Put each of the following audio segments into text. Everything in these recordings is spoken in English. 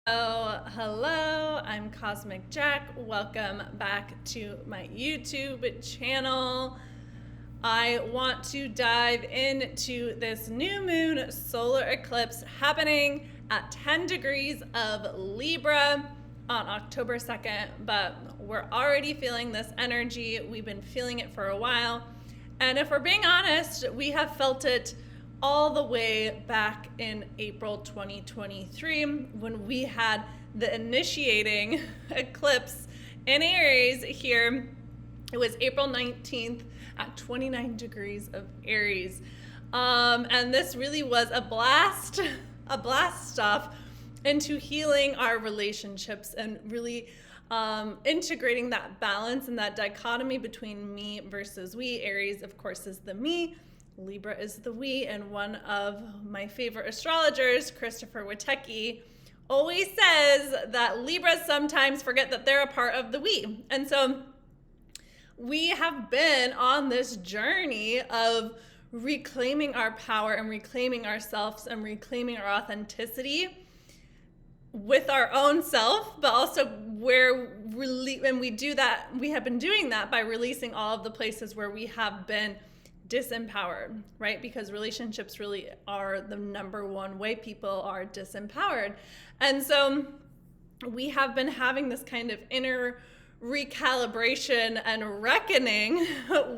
Hello, I'm Cosmic Jack. Welcome back to my YouTube channel. I want to dive into this new moon solar eclipse happening at 10 degrees of Libra on October 2nd, but we're already feeling this energy. We've been feeling it for a while. And if we're being honest, we have felt it all the way back in April 2023 when we had the initiating eclipse in Aries here. It was April 19th at 29 degrees of Aries. And this really was a blast off into healing our relationships and really integrating that balance and that dichotomy between me versus we. Aries, of course, is the me. Libra is the we, and one of my favorite astrologers, Christopher Witecki, always says that Libras sometimes forget that they're a part of the we. And so we have been on this journey of reclaiming our power and reclaiming ourselves and reclaiming our authenticity with our own self, but also when we do that, we have been doing that by releasing all of the places where we have been disempowered, right? Because relationships really are the number one way people are disempowered. And so we have been having this kind of inner recalibration and reckoning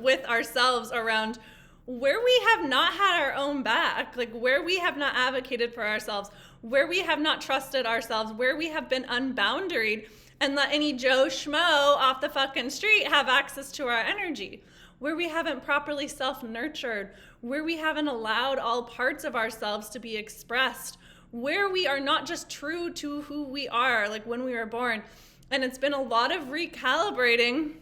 with ourselves around where we have not had our own back, like where we have not advocated for ourselves, where we have not trusted ourselves, where we have been unboundaried and let any Joe Schmo off the fucking street have access to our energy, where we haven't properly self-nurtured, where we haven't allowed all parts of ourselves to be expressed, where we are not just true to who we are, like when we were born. And it's been a lot of recalibrating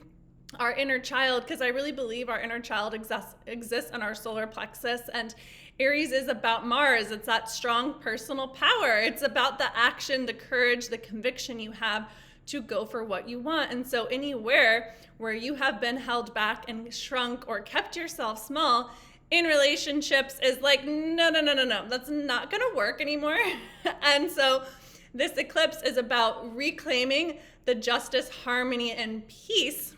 our inner child, because I really believe our inner child exists in our solar plexus. And Aries is about Mars. It's that strong personal power. It's about the action, the courage, the conviction you have to go for what you want. And so anywhere where you have been held back and shrunk or kept yourself small in relationships is like, no, that's not gonna work anymore. And so this eclipse is about reclaiming the justice, harmony, and peace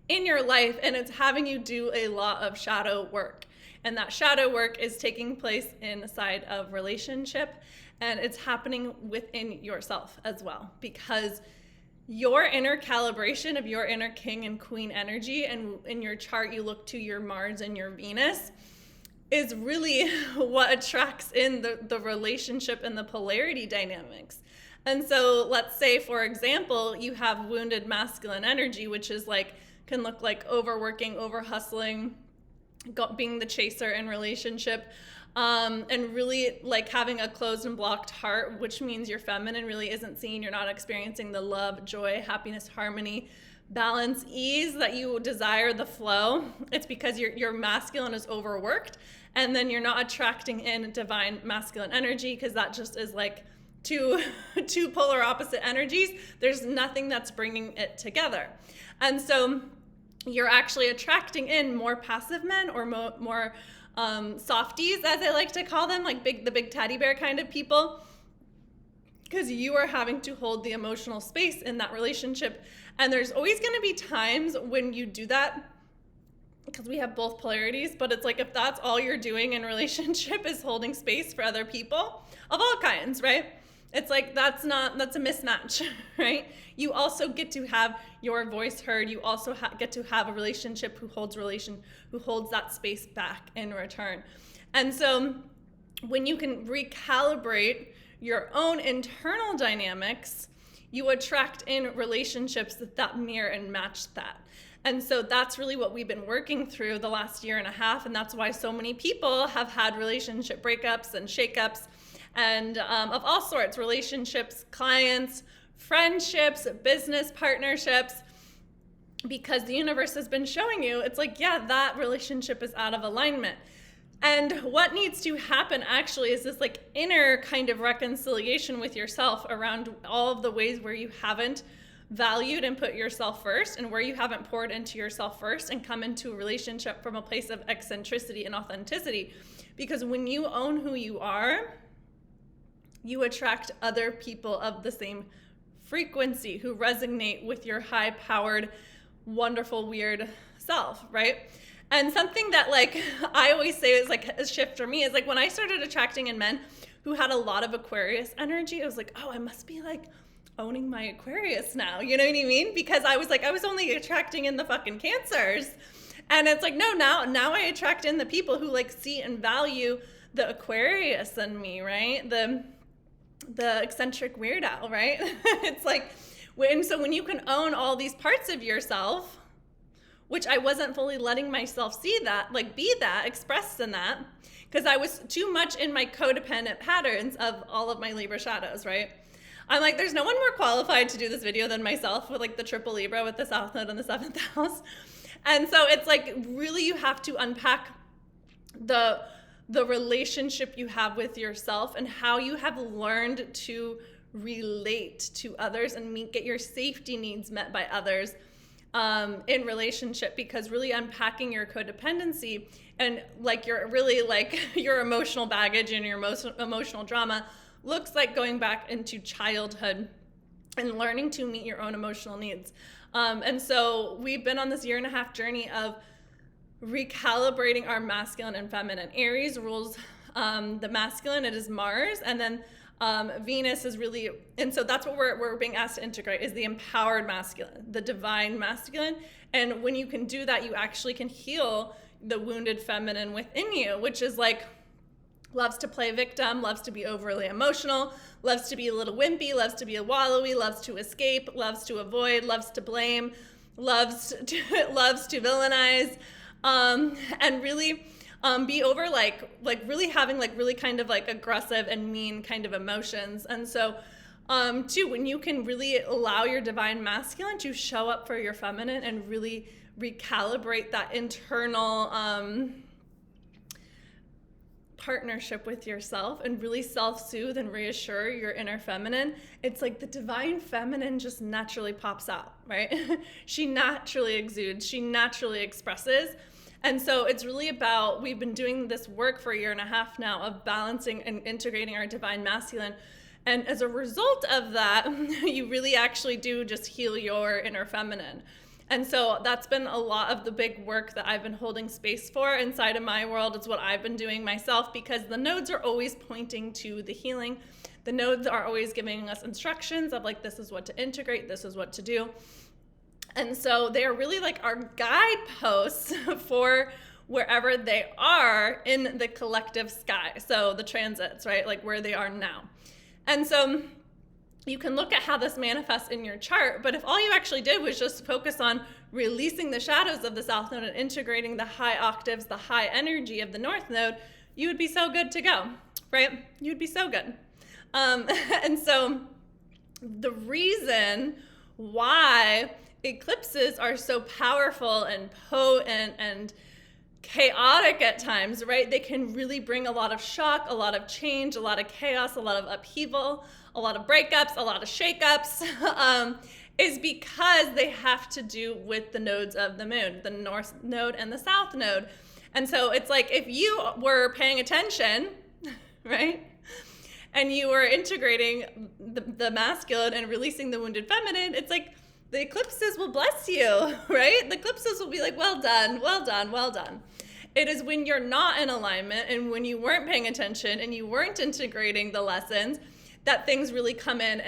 in your life. And it's having you do a lot of shadow work. And that shadow work is taking place inside of relationship, and it's happening within yourself as well, because your inner calibration of your inner king and queen energy, and in your chart you look to your Mars and your Venus, is really what attracts in the relationship and the polarity dynamics. And so let's say, for example, you have wounded masculine energy, which is like, can look like overworking, overhustling, being the chaser in relationship, and really like having a closed and blocked heart, which means your feminine really isn't seen. You're not experiencing the love, joy, happiness, harmony, balance, ease that you desire, the flow. It's because your masculine is overworked, and then you're not attracting in divine masculine energy, because that just is like two polar opposite energies. There's nothing that's bringing it together. And so you're actually attracting in more passive men, or more softies, as I like to call them, like the big teddy bear kind of people, because you are having to hold the emotional space in that relationship. And there's always going to be times when you do that, because we have both polarities, but it's like, if that's all you're doing in relationship is holding space for other people of all kinds, right? It's like, that's a mismatch, right? You also get to have your voice heard. You also get to have a relationship who holds that space back in return. And so when you can recalibrate your own internal dynamics, you attract in relationships that mirror and match that. And so that's really what we've been working through the last year and a half. And that's why so many people have had relationship breakups and shakeups, and of all sorts, relationships, clients, friendships, business partnerships, because the universe has been showing you, it's like, yeah, that relationship is out of alignment. And what needs to happen actually is this like inner kind of reconciliation with yourself around all of the ways where you haven't valued and put yourself first, and where you haven't poured into yourself first and come into a relationship from a place of eccentricity and authenticity. Because when you own who you are, you attract other people of the same frequency who resonate with your high-powered, wonderful, weird self, right? And something that like I always say is like a shift for me is like when I started attracting in men who had a lot of Aquarius energy, I was like, oh, I must be like owning my Aquarius now. You know what I mean? Because I was like, I was only attracting in the fucking Cancers. And it's like, no, now I attract in the people who like see and value the Aquarius in me, right? The eccentric weird owl, right? It's like, when you can own all these parts of yourself, which I wasn't fully letting myself see that, like be that, expressed in that, because I was too much in my codependent patterns of all of my Libra shadows, right? I'm like, there's no one more qualified to do this video than myself with like the triple Libra with the South Node in the 7th house. And so it's like, really you have to unpack the relationship you have with yourself and how you have learned to relate to others and get your safety needs met by others in relationship, because really unpacking your codependency and like your emotional baggage and your emotional drama looks like going back into childhood and learning to meet your own emotional needs. And so we've been on this 1.5 year journey of recalibrating our masculine and feminine. Aries rules the masculine, it is Mars, and then Venus is really, and so that's what we're being asked to integrate, is the empowered masculine, the divine masculine. And when you can do that, you actually can heal the wounded feminine within you, which is like, loves to play victim, loves to be overly emotional, loves to be a little wimpy, loves to be a wallowy, loves to escape, loves to avoid, loves to blame, loves to villainize, and really be over like really having like really kind of like aggressive and mean kind of emotions. And so too, when you can really allow your divine masculine to show up for your feminine and really recalibrate that internal partnership with yourself and really self-soothe and reassure your inner feminine, it's like the divine feminine just naturally pops out, right? She naturally exudes, she naturally expresses. And so it's really about, we've been doing this work for 1.5 years now of balancing and integrating our divine masculine. And as a result of that, you really actually do just heal your inner feminine. And so that's been a lot of the big work that I've been holding space for inside of my world. It's what I've been doing myself, because the nodes are always pointing to the healing. The nodes are always giving us instructions of like, this is what to integrate, this is what to do. And so they are really like our guideposts for wherever they are in the collective sky. So the transits, right? Like where they are now. And so you can look at how this manifests in your chart, but if all you actually did was just focus on releasing the shadows of the South Node and integrating the high octaves, the high energy of the North Node, you would be so good to go, right? You'd be so good. And so the reason why eclipses are so powerful and potent and chaotic at times, right? They can really bring a lot of shock, a lot of change, a lot of chaos, a lot of upheaval, a lot of breakups, a lot of shakeups, is because they have to do with the nodes of the moon, the North Node and the South Node. And so it's like, if you were paying attention, right? And you were integrating the masculine and releasing the wounded feminine, it's like, the eclipses will bless you, right? The eclipses will be like, well done, well done, well done. It is when you're not in alignment and when you weren't paying attention and you weren't integrating the lessons that things really come in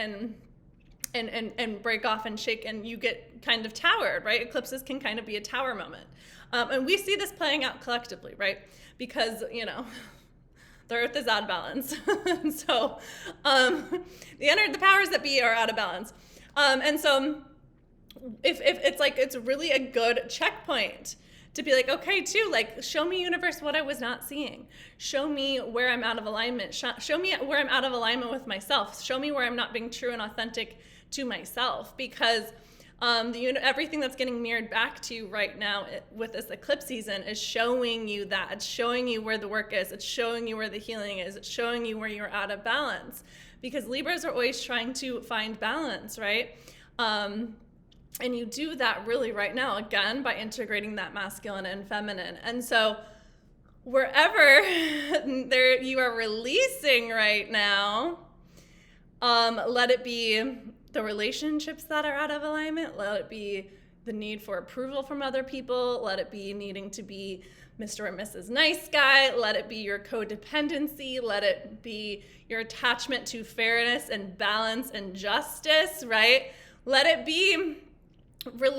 and break off and shake, and you get kind of towered, right? Eclipses can kind of be a tower moment. And we see this playing out collectively, right? Because, you know, the earth is out of balance. And so the powers that be are out of balance. And so if it's like, it's really a good checkpoint to be like, okay, too, like, show me, universe, what I was not seeing. Show me where I'm out of alignment. Show me where I'm out of alignment with myself. Show me where I'm not being true and authentic to myself, because everything that's getting mirrored back to you right now with this eclipse season is showing you that. It's showing you where the work is. It's showing you where the healing is. It's showing you where you're out of balance, because Libras are always trying to find balance, right? And you do that really right now, again, by integrating that masculine and feminine. And so wherever you are releasing right now, Let it be the relationships that are out of alignment. Let it be the need for approval from other people. Let it be needing to be Mr. or Mrs. Nice Guy. Let it be your codependency. Let it be your attachment to fairness and balance and justice, right? Let it be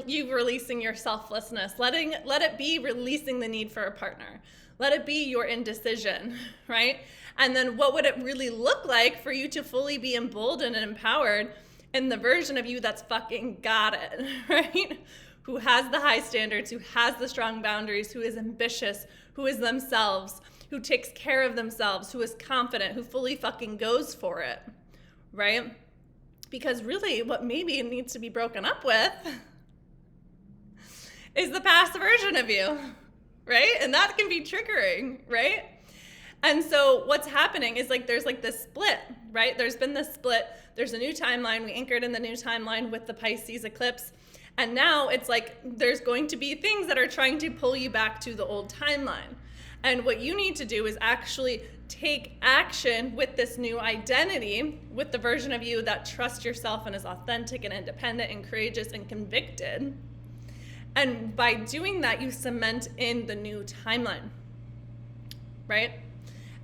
you releasing your selflessness. Let it be releasing the need for a partner. Let it be your indecision, right? And then what would it really look like for you to fully be emboldened and empowered in the version of you that's fucking got it, right? Who has the high standards, who has the strong boundaries, who is ambitious, who is themselves, who takes care of themselves, who is confident, who fully fucking goes for it, right? Because really what maybe needs to be broken up with is the past version of you, right? And that can be triggering, right? And so what's happening is like there's like this split, right? There's been this split. There's a new timeline. We anchored in the new timeline with the Pisces eclipse. And now it's like there's going to be things that are trying to pull you back to the old timeline. And what you need to do is actually take action with this new identity, with the version of you that trusts yourself and is authentic and independent and courageous and convicted. And by doing that, you cement in the new timeline, right?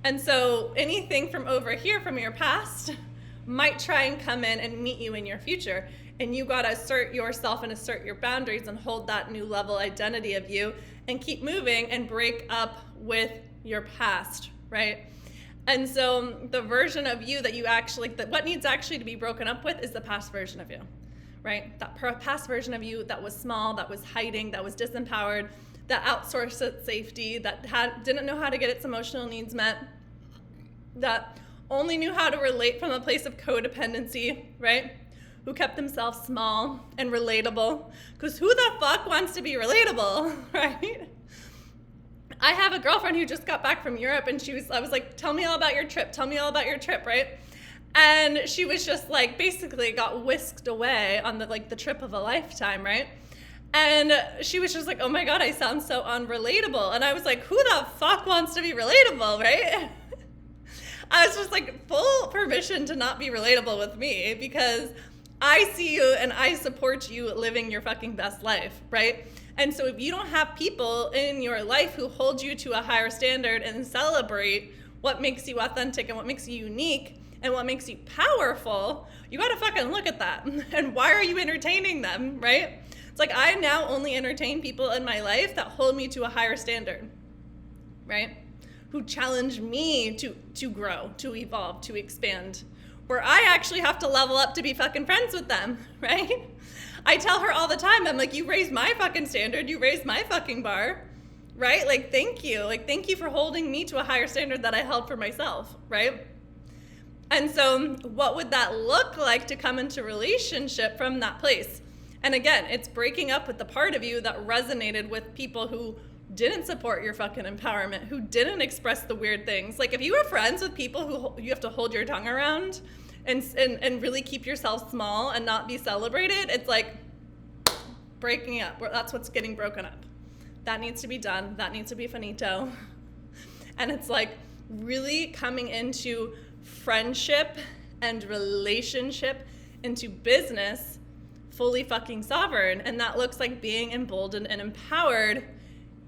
And so anything from over here from your past might try and come in and meet you in your future. And you gotta assert yourself and assert your boundaries and hold that new level identity of you and keep moving and break up with your past, right? And so the version of you that you actually, what needs actually to be broken up with is the past version of you, right? That past version of you that was small, that was hiding, that was disempowered, that outsourced its safety, that didn't know how to get its emotional needs met, that only knew how to relate from a place of codependency, right? Who kept themselves small and relatable. Because who the fuck wants to be relatable, right? I have a girlfriend who just got back from Europe and I was like, tell me all about your trip, right? And she was just like, basically got whisked away on the trip of a lifetime, right? And she was just like, oh my God, I sound so unrelatable. And I was like, who the fuck wants to be relatable, right? I was just like, full permission to not be relatable with me because I see you and I support you living your fucking best life, right? And so if you don't have people in your life who hold you to a higher standard and celebrate what makes you authentic and what makes you unique and what makes you powerful, you gotta fucking look at that. And why are you entertaining them, right? It's like I now only entertain people in my life that hold me to a higher standard, right? Who challenge me to grow, to evolve, to expand, where I actually have to level up to be fucking friends with them, right? I tell her all the time, I'm like, you raised my fucking standard, you raised my fucking bar, right? Like, thank you. Like, thank you for holding me to a higher standard that I held for myself, right? And so what would that look like to come into relationship from that place? And again, it's breaking up with the part of you that resonated with people who didn't support your fucking empowerment, who didn't express the weird things. Like if you were friends with people who you have to hold your tongue around and really keep yourself small and not be celebrated, it's like breaking up. That's what's getting broken up. That needs to be done. That needs to be finito. And it's like really coming into friendship and relationship, into business, fully fucking sovereign. And that looks like being emboldened and empowered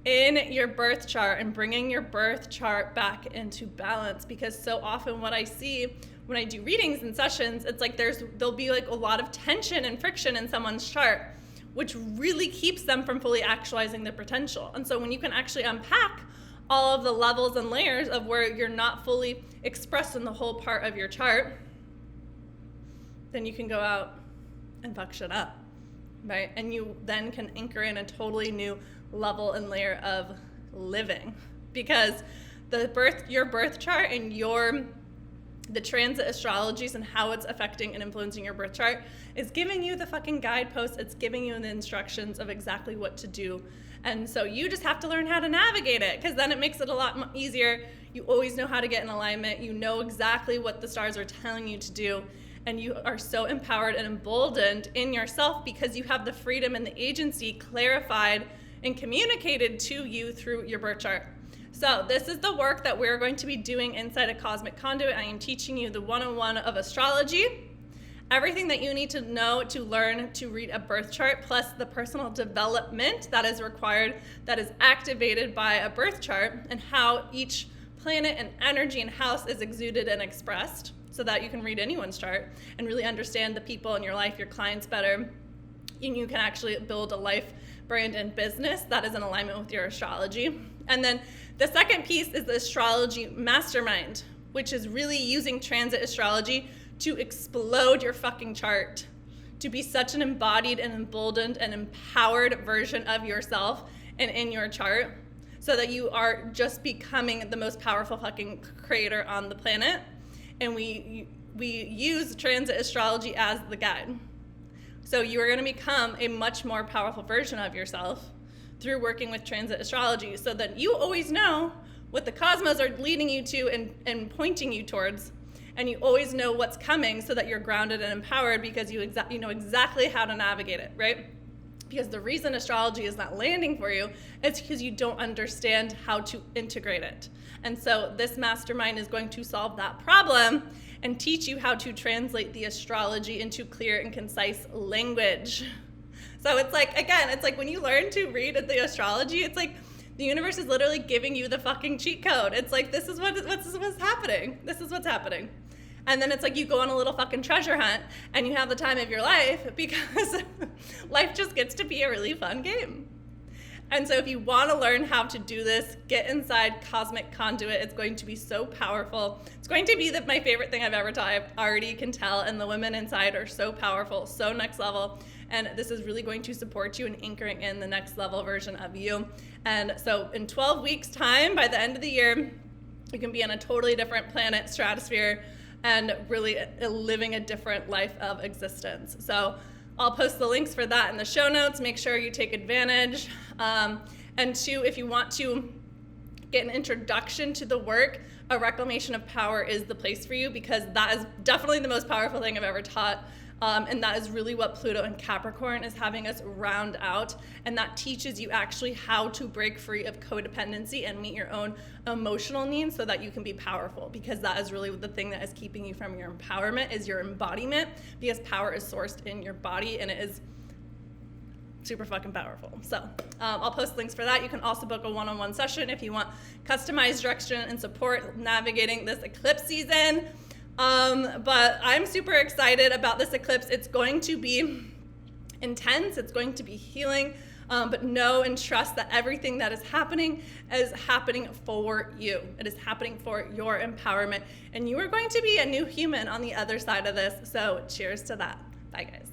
in your birth chart and bringing your birth chart back into balance. Because so often what I see when I do readings and sessions, it's like there'll be like a lot of tension and friction in someone's chart, which really keeps them from fully actualizing their potential. And so when you can actually unpack all of the levels and layers of where you're not fully expressed in the whole part of your chart, then you can go out and fuck shit up, right? And you then can anchor in a totally new level and layer of living, because your birth chart and the transit astrologies and how it's affecting and influencing your birth chart is giving you the fucking guideposts. It's giving you the instructions of exactly what to do. And so you just have to learn how to navigate it, because then it makes it a lot easier. You always know how to get in alignment. You know exactly what the stars are telling you to do. And you are so empowered and emboldened in yourself because you have the freedom and the agency clarified and communicated to you through your birth chart. So this is the work that we're going to be doing inside a Cosmic Conduit. I am teaching you the 101 of astrology. Everything that you need to know to learn to read a birth chart, plus the personal development that is required, that is activated by a birth chart, and how each planet and energy and house is exuded and expressed, so that you can read anyone's chart and really understand the people in your life, your clients better, and you can actually build a life, brand, and business that is in alignment with your astrology. And then the second piece is the astrology mastermind, which is really using transit astrology to explode your fucking chart, to be such an embodied and emboldened and empowered version of yourself and in your chart, so that you are just becoming the most powerful fucking creator on the planet. And we use transit astrology as the guide. So you are going to become a much more powerful version of yourself through working with transit astrology, so that you always know what the cosmos are leading you to and pointing you towards, and you always know what's coming, so that you're grounded and empowered, because you know exactly how to navigate it, right? Because the reason astrology is not landing for you is because you don't understand how to integrate it. And so this mastermind is going to solve that problem and teach you how to translate the astrology into clear and concise language. So it's like, again, it's like when you learn to read the astrology, it's like the universe is literally giving you the fucking cheat code. It's like, this is what's happening. This is what's happening. And then it's like you go on a little fucking treasure hunt and you have the time of your life, because life just gets to be a really fun game. And so if you want to learn how to do this, get inside Cosmic Conduit. It's going to be so powerful. It's going to be my favorite thing I've ever taught. I already can tell. And the women inside are so powerful, so next level. And this is really going to support you in anchoring in the next level version of you. And so in 12 weeks time, by the end of the year, you can be on a totally different planet, stratosphere, and really living a different life of existence. So I'll post the links for that in the show notes. Make sure you take advantage. And two, if you want to get an introduction to the work, a Reclamation of Power is the place for you, because that is definitely the most powerful thing I've ever taught. And that is really what Pluto and Capricorn is having us round out. And that teaches you actually how to break free of codependency and meet your own emotional needs, so that you can be powerful, because that is really the thing that is keeping you from your empowerment, is your embodiment, because power is sourced in your body, and it is super fucking powerful. So I'll post links for that. You can also book a one-on-one session if you want customized direction and support navigating this eclipse season. But I'm super excited about this eclipse. It's going to be intense. It's going to be healing. But know and trust that everything that is happening for you. It is happening for your empowerment. And you are going to be a new human on the other side of this. So cheers to that. Bye, guys.